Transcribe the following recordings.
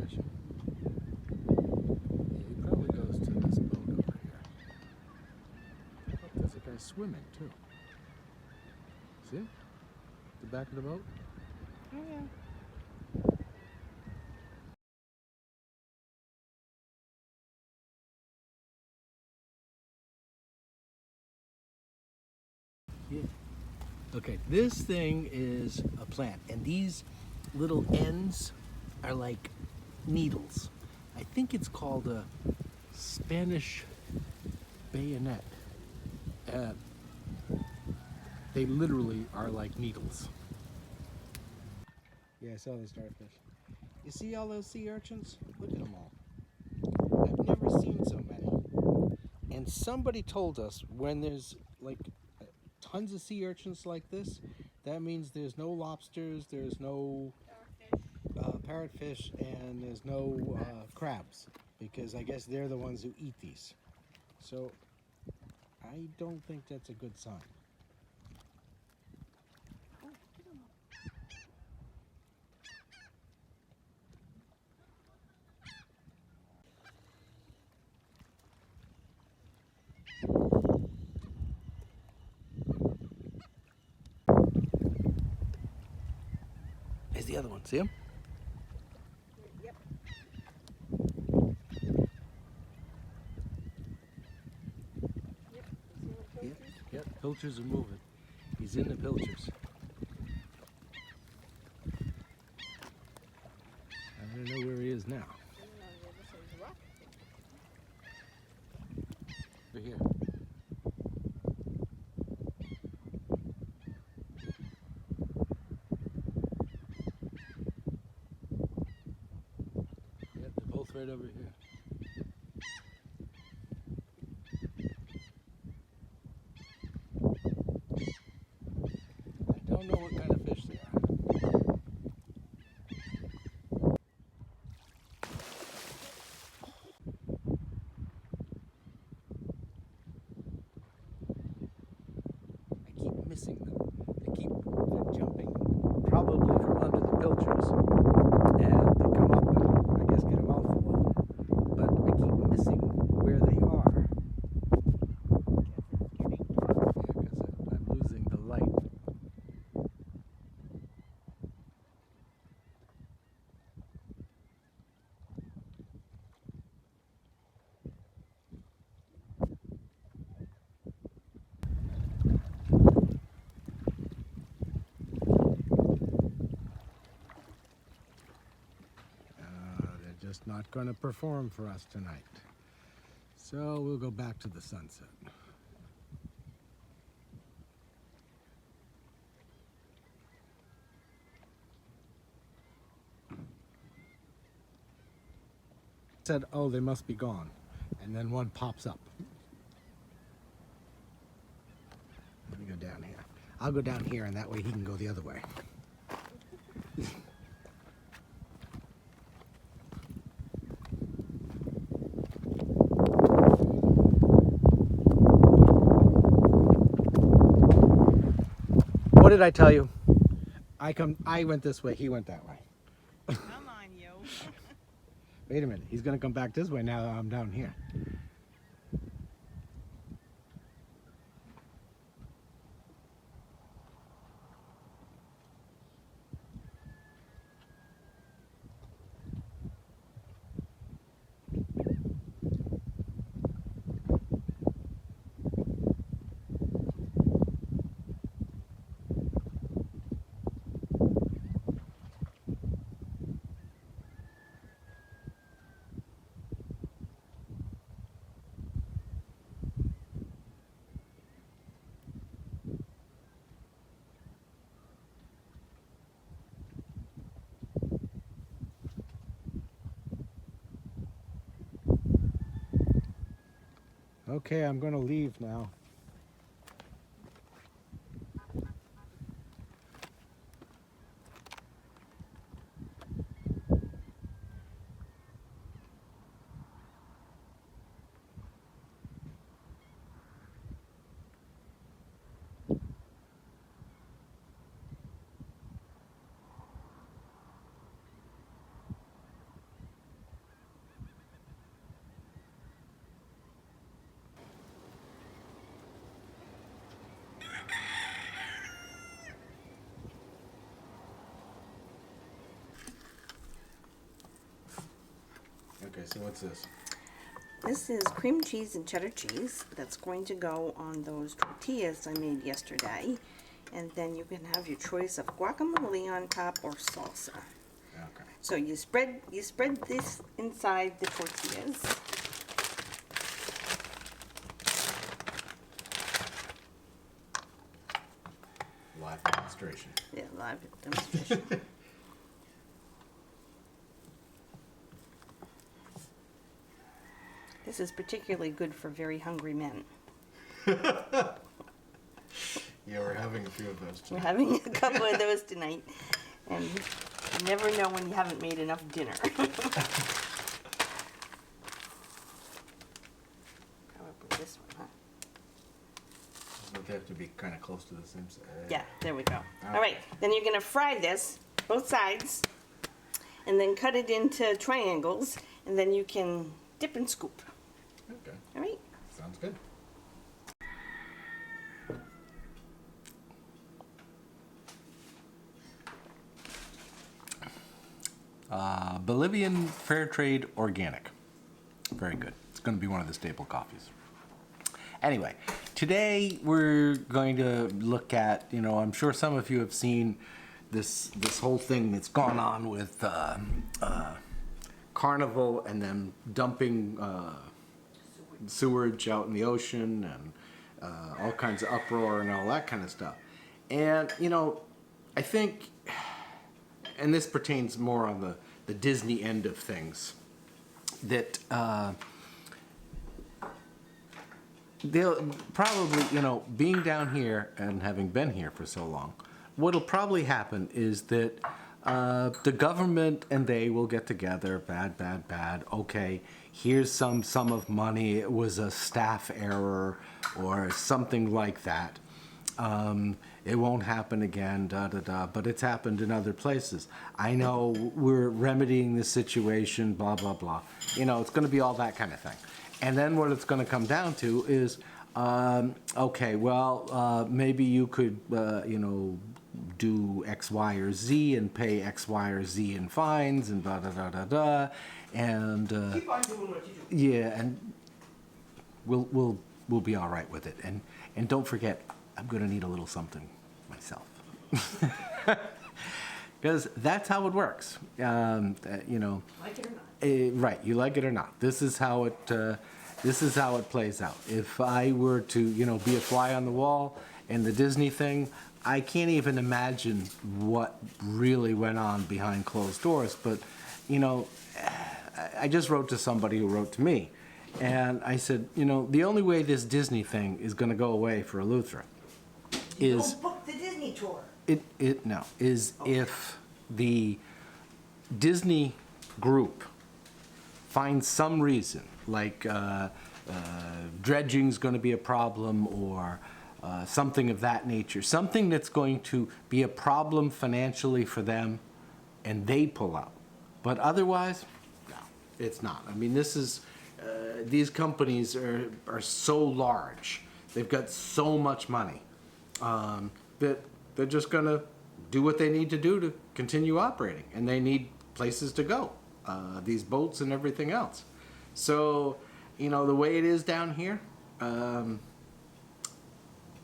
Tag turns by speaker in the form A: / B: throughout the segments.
A: fishing. Yeah, he probably goes to this boat over here. Oh, there's a guy swimming too. See? The back of the boat?
B: Oh yeah.
A: Yeah. Okay, this thing is a plant, and these little ends are like needles. I think it's called a Spanish bayonet. They literally are like needles. Yeah, I saw the starfish. You see all those sea urchins? Look at them all. I've never seen so many. And somebody told us when there's like tons of sea urchins like this, that means there's no lobsters, there's no parrotfish, and there's no crabs, because I guess they're the ones who eat these. So I don't think that's a good sign. There's the other one, see him?
B: Yep.
A: Yep, yep, pilchers are moving. He's in the pilchers. I don't know where he is now. Over here. Yep, they're both right over here. I don't know what kind of fish they are. I keep missing them. They're jumping probably from under the pilchers, and they come up and I guess get a mouthful of them. But I keep missing where they are. Yeah, because I'm losing the light. They're just not going to perform for us tonight. So we'll go back to the sunset. Said, oh, they must be gone. And then one pops up. Let me go down here. I'll go down here, and that way he can go the other way. What did I tell you? I went this way, he went that way.
B: Come on, yo.
A: Wait a minute, he's gonna come back this way now that I'm down here. Okay, I'm gonna leave now. Okay, so what's this?
B: This is cream cheese and cheddar cheese that's going to go on those tortillas I made yesterday. And then you can have your choice of guacamole on top or salsa.
A: Okay.
B: So you spread this inside the tortillas.
A: Live demonstration.
B: Yeah, live demonstration. This is particularly good for very hungry men.
A: Yeah, we're having a few of those
B: We're
A: tonight.
B: having a couple of those tonight, and you never know when you haven't made enough dinner. Probably this one, huh?
A: But they have to be kind of close to the same side.
B: Yeah, there we go.
A: Okay.
B: All right, then you're gonna fry this, both sides, and then cut it into triangles, and then you can dip and scoop.
A: Okay.
B: All right?
A: Sounds good. Bolivian Fair Trade Organic. Very good. It's going to be one of the staple coffees. Anyway, today we're going to look at, I'm sure some of you have seen this whole thing that's gone on with Carnival and them dumping sewage out in the ocean and all kinds of uproar and all that kind of stuff. And, I think, and this pertains more on the Disney end of things, that they'll probably, being down here and having been here for so long, what'll probably happen is that the government and they will get together, bad, okay, here's some sum of money, it was a staff error or something like that. It won't happen again, but it's happened in other places. I know we're remedying the situation, blah, blah, blah. It's going to be all that kind of thing. And then what it's going to come down to is, okay, well, maybe you could, do X, Y, or Z and pay X, Y, or Z in fines and and
B: Keep on doing what you do.
A: yeah, and we'll be all right with it. And don't forget, I'm going to need a little something myself. Because that's how it works.
B: Like it or not.
A: Right, you like it or not. This is how it plays out. If I were to, be a fly on the wall in the Disney thing, I can't even imagine what really went on behind closed doors. But, I just wrote to somebody who wrote to me. And I said, the only way this Disney thing is going to go away for Eleuthera is...
B: Don't book the Disney tour.
A: If the Disney group finds some reason, like dredging's going to be a problem or something of that nature, something that's going to be a problem financially for them, and they pull out. But otherwise, no, it's not. I mean, this is, these companies are so large, they've got so much money, that they're just going to do what they need to do to continue operating, and they need places to go, these boats and everything else. So, the way it is down here,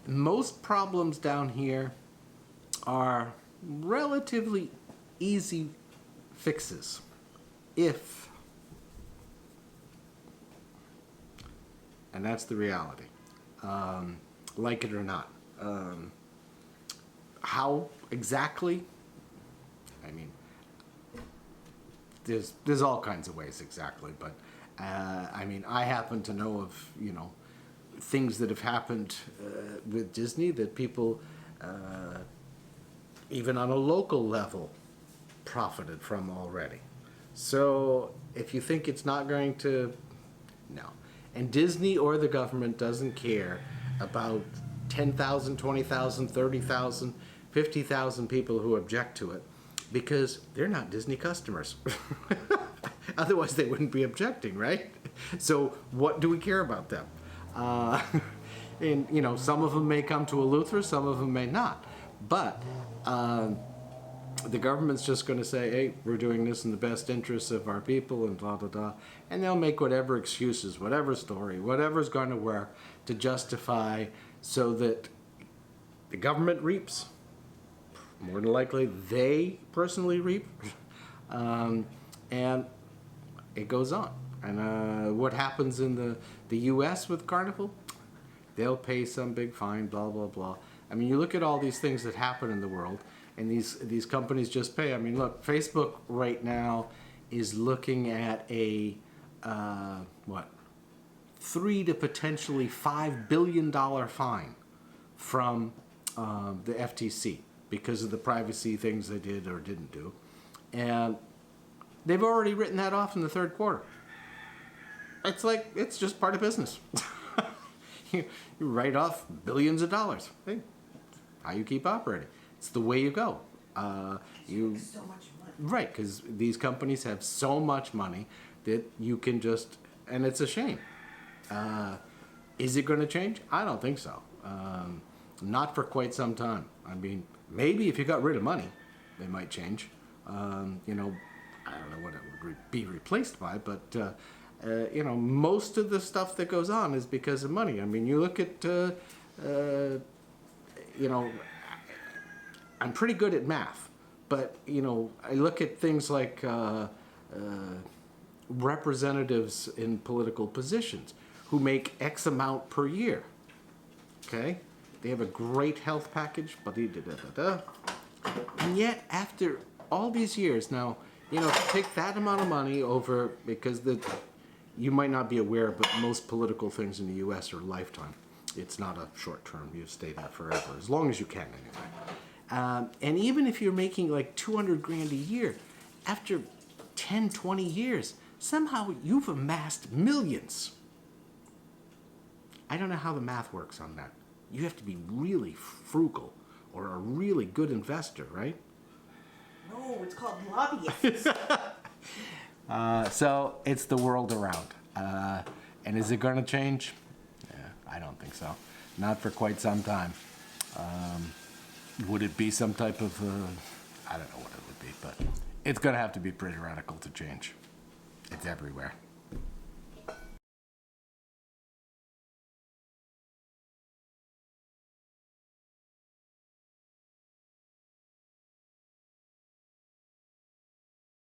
A: most problems down here are relatively easy fixes if, and that's the reality, like it or not. How exactly? I mean, there's all kinds of ways exactly, but I mean, I happen to know of, things that have happened with Disney that people, even on a local level, profited from already. So if you think it's not going to, no. And Disney or the government doesn't care about 10,000, 20,000, 30,000, 50,000 people who object to it, because they're not Disney customers. Otherwise they wouldn't be objecting, right? So what do we care about them? And some of them may come to Eleuthera, some of them may not. But the government's just going to say, hey, we're doing this in the best interests of our people and blah, blah, blah. And they'll make whatever excuses, whatever story, whatever's going to work to justify so that the government reaps. More than likely, they personally reap. And it goes on. And what happens in the U.S. with Carnival? They'll pay some big fine, blah, blah, blah. I mean, you look at all these things that happen in the world, and these companies just pay. I mean, look, Facebook right now is looking at a, $3 to potentially $5 billion fine from the FTC because of the privacy things they did or didn't do. And they've already written that off in the third quarter. It's like, it's just part of business. You write off billions of dollars. Hey, how you keep operating. It's the way you go. You
B: So much money.
A: Right, because these companies have so much money that you can just, and it's a shame. Is it going to change? I don't think so. Not for quite some time. I mean, maybe if you got rid of money, they might change. You know, I don't know what it would be replaced by, but you know, most of the stuff that goes on is because of money. I mean, you look at, you know, I'm pretty good at math, but you know, I look at things like representatives in political positions who make X amount per year. Okay, they have a great health package, and yet after all these years now, you know, take that amount of money over, because you might not be aware, but most political things in the U.S. are lifetime. It's not a short term. You stay there forever, as long as you can anyway. And even if you're making like 200 grand a year, after 10, 20 years, somehow you've amassed millions. I don't know how the math works on that. You have to be really frugal or a really good investor, right?
B: No, it's called lobbyists.
A: So it's the world around. And is it going to change? Yeah, I don't think so. Not for quite some time. Would it be some type of, I don't know what it would be, but it's going to have to be pretty radical to change. It's everywhere.